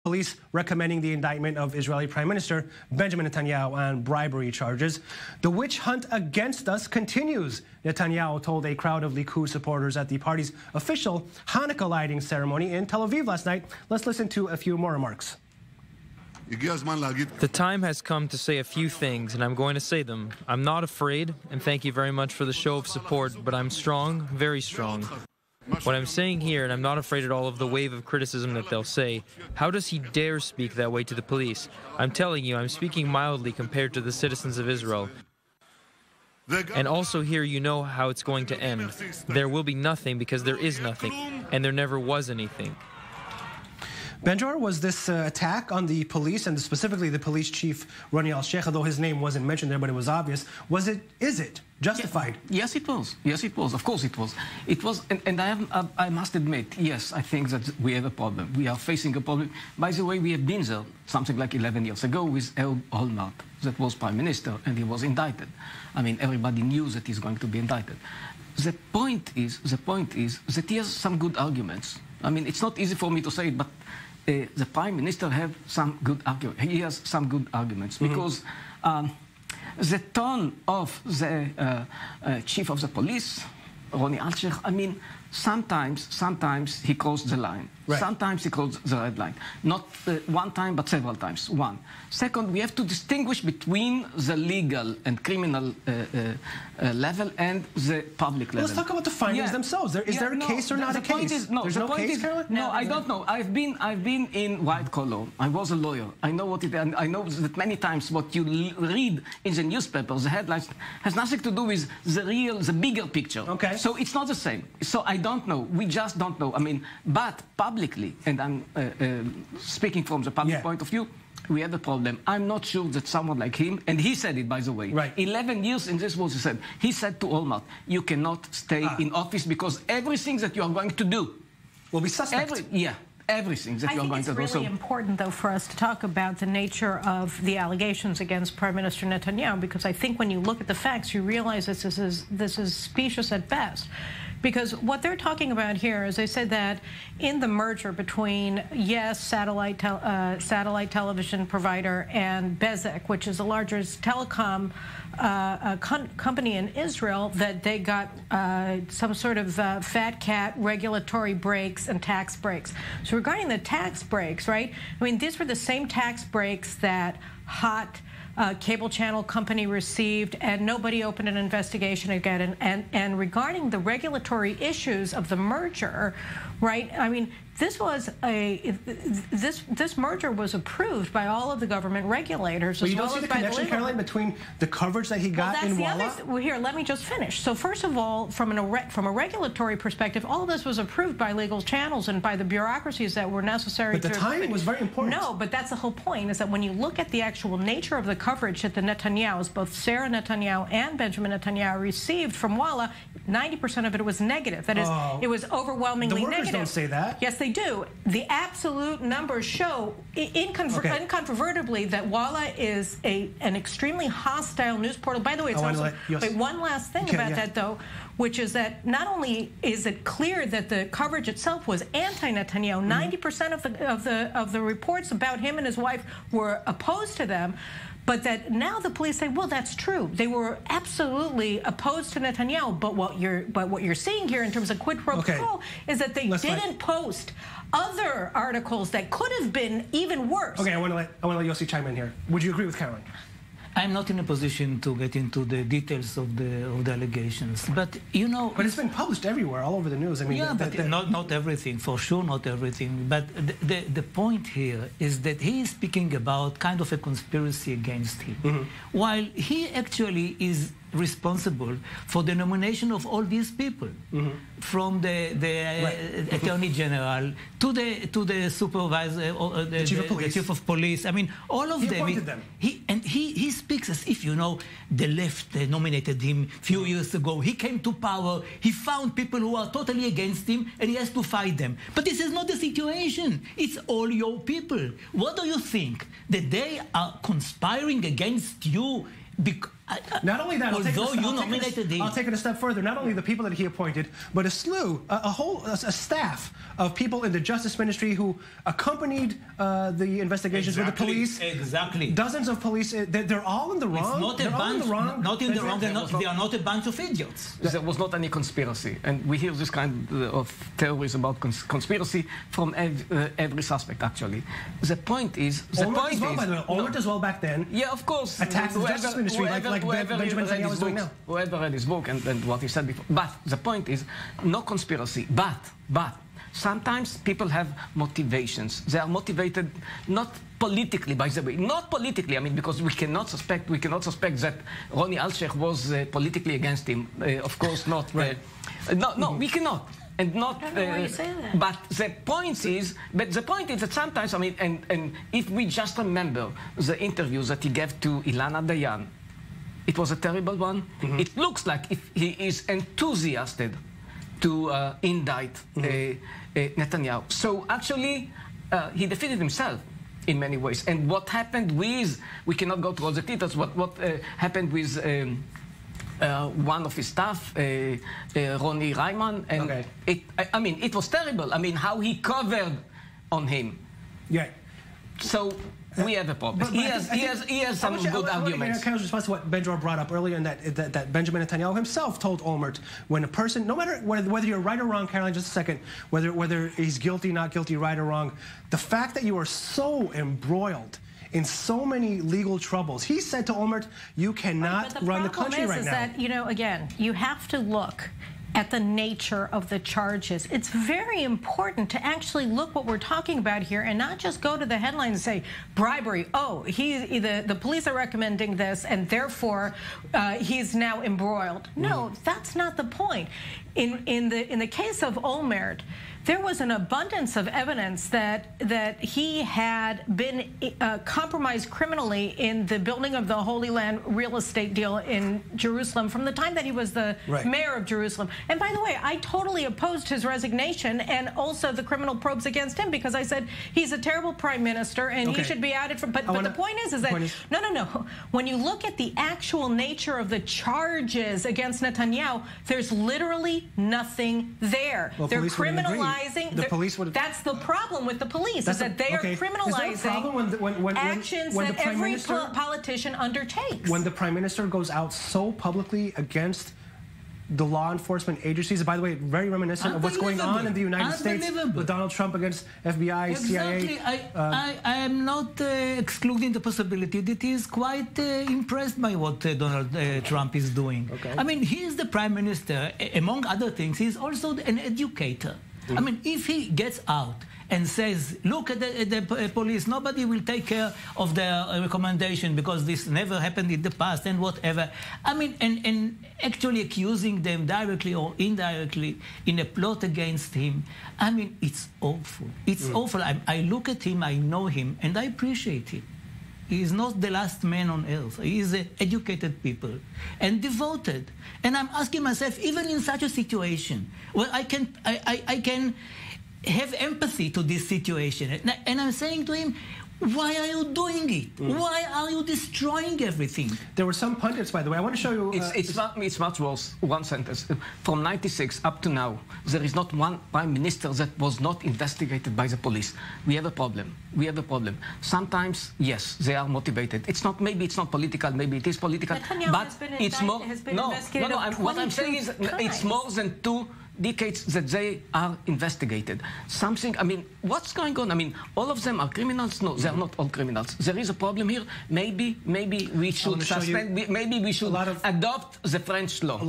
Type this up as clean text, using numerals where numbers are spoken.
Police recommending the indictment of Israeli Prime Minister Benjamin Netanyahu on bribery charges. The witch hunt against us continues, Netanyahu told a crowd of Likud supporters at the party's official Hanukkah lighting ceremony in Tel Aviv last night. Let's listen to a few more remarks. The time has come to say a few things, and I'm going to say them. I'm not afraid, and thank you very much for the show of support, but I'm strong, very strong. What I'm saying here, and I'm not afraid at all of the wave of criticism that they'll say, how does he dare speak that way to the police? I'm telling you, I'm speaking mildly compared to the citizens of Israel. And also here you know how it's going to end. There will be nothing because there is nothing, and there never was anything. Ben-Dror, was this attack on the police, and specifically the police chief, Ronnie Al-Sheikh, although his name wasn't mentioned there, but it was obvious, is it justified? Yes, it was. Yes, it was. Of course it was. It was, and I must admit, yes, I think that we have a problem. We are facing a problem. By the way, we have been there something like 11 years ago with Ehud Olmert, that was Prime Minister, and he was indicted. I mean, everybody knew that he's going to be indicted. The point is that he has some good arguments. I mean, it's not easy for me to say it, but the Prime Minister have some good arguments. He has some good arguments because the tone of the chief of the police, Ronnie Al-Sheikh, I mean, sometimes he crossed the line. Right. Sometimes he crossed the red line. Not one time, but several times. One. Second, we have to distinguish between the legal and criminal level and the public level. Let's talk about the findings themselves. Is there a case or not a case? There's no case, Caroline? No, I don't know. I've been in white collar. I was a lawyer. I know what it is. And I know that many times what you read in the newspapers, the headlines, has nothing to do with the bigger picture. Okay. So it's not the same. So I don't know. We just don't know. I mean, but publicly, and I'm speaking from the public point of view, we have a problem. I'm not sure that someone like him, and he said it, by the way, 11 years in this was he said. He said to Olmert, you cannot stay in office because everything that you are going to do will be suspect. Everything that you're going to do. I think it's really important, though, for us to talk about the nature of the allegations against Prime Minister Netanyahu, because I think when you look at the facts, you realize this is specious at best. Because what they're talking about here is they said that in the merger between, satellite television provider and Bezek, which is the largest telecom company in Israel, that they got some sort of fat cat regulatory breaks and tax breaks. So regarding the tax breaks, right, I mean, these were the same tax breaks that Hot cable channel company received, and nobody opened an investigation again. And regarding the regulatory issues of the merger, right? I mean, this merger was approved by all of the government regulators. Well, you don't see the connection, Caroline, between the coverage that he got in Walla? Well, here, let me just finish. So first of all, from a regulatory perspective, all of this was approved by legal channels and by the bureaucracies that were necessary. But the timing was very important. No, but that's the whole point, is that when you look at the actual nature of the coverage that the Netanyahus, both Sarah Netanyahu and Benjamin Netanyahu, received from Walla, 90% of it was negative. That is, it was overwhelmingly negative. The workers don't say that. Yes, they do. The absolute numbers show incontrovertibly that Walla is an extremely hostile news portal. By the way, it's also one last thing about that, though, which is that not only is it clear that the coverage itself was anti-Netanyahu, 90% of the reports about him and his wife were opposed to them. But that now the police say, well, that's true. They were absolutely opposed to Netanyahu. But what you're seeing here in terms of quid pro quo is that they didn't post other articles that could have been even worse. Okay, I want to let Yossi chime in here. Would you agree with Caroline? I'm not in a position to get into the details of the allegations, but you know. But it's been published everywhere, all over the news. I mean, not everything, for sure, not everything. But the point here is that he is speaking about kind of a conspiracy against him, while he actually is responsible for the nomination of all these people, from the Attorney General to the supervisor, the chief of police. I mean, all of them. He appointed them. He speaks as if, you know, the left nominated him a few years ago. He came to power. He found people who are totally against him, and he has to fight them. But this is not the situation. It's all your people. What do you think? That they are conspiring against you? Not only that, although you nominated him. I'll take it a step further. Not only the people that he appointed, but a staff of people in the Justice Ministry who accompanied the investigations with the police. Exactly. Dozens of police. They're all in the wrong. It's not a bunch. Not in the wrong. They are not a bunch of idiots. There was not any conspiracy, and we hear this kind of theories about conspiracy from every suspect. Actually, the point is. Olmert as well back then. Yeah, of course. Attacked the Justice Ministry like Benjamin Netanyahu is doing now. Whoever read his book and what he said before. But the point is, no conspiracy. But sometimes people have motivations. They are motivated not politically, by the way. Not politically. I mean, because we cannot suspect that Ronnie Alshech was politically against him. Of course not. Right. No, we cannot. And not, I don't know why you say that. But the point is that sometimes, I mean, and if we just remember the interviews that he gave to Ilana Dayan, it was a terrible one. Mm-hmm. It looks like if he is enthusiastic to indict Netanyahu. So actually, he defeated himself in many ways. And what happened with, we cannot go through all the details, what happened with one of his staff, Ronnie Reimann, and okay. it was terrible. I mean, how he covered on him. Yeah. So we have a problem. He has some good arguments. Kind of response to what Ben-Dror brought up earlier, and that Benjamin Netanyahu himself told Olmert, when a person, no matter whether you're right or wrong, Caroline, just a second, whether he's guilty, not guilty, right or wrong, the fact that you are so embroiled in so many legal troubles. He said to Olmert, you cannot run the country right now. But the problem is that, you know, again, you have to look at the nature of the charges. It's very important to actually look what we're talking about here and not just go to the headlines and say, bribery, oh, the police are recommending this and therefore he's now embroiled. No, that's not the point. In the case of Olmert, there was an abundance of evidence that he had been compromised criminally in the building of the Holy Land real estate deal in Jerusalem from the time that he was the mayor of Jerusalem. And by the way, I totally opposed his resignation and also the criminal probes against him because I said he's a terrible prime minister and he should be outed from. But the point is that no. When you look at the actual nature of the charges against Netanyahu, there's literally nothing there. Well, they're criminalizing. The police would. That's the problem with the police, is that they are criminalizing actions that every politician undertakes. When the prime minister goes out so publicly against the law enforcement agencies, by the way, very reminiscent of what's going on in the United States with Donald Trump against FBI, CIA. I am not excluding the possibility that he is quite impressed by what Donald Trump is doing. Okay. I mean, he is the prime minister. Among other things, he is also an educator. I mean, if he gets out and says, look at the police, nobody will take care of their recommendation because this never happened in the past and whatever. I mean, and actually accusing them directly or indirectly in a plot against him. I mean, it's awful. It's awful. I look at him, I know him, and I appreciate him. He is not the last man on earth. He is educated people and devoted. And I'm asking myself, even in such a situation, well, I can have empathy to this situation. And I'm saying to him, why are you doing it? Why are you destroying everything? There were some pundits, by the way. I want to show you. It's much worse. One sentence. From '96 up to now, there is not one prime minister that was not investigated by the police. We have a problem. We have a problem. Sometimes, yes, they are motivated. Maybe it's not political. Maybe it is political. But it's more. No. What I'm saying is, it's more than 2 decades that they are investigated. Something, I mean, what's going on? I mean, all of them are criminals? No, they are not all criminals. There is a problem here. Maybe we should suspend, maybe we should adopt the French law.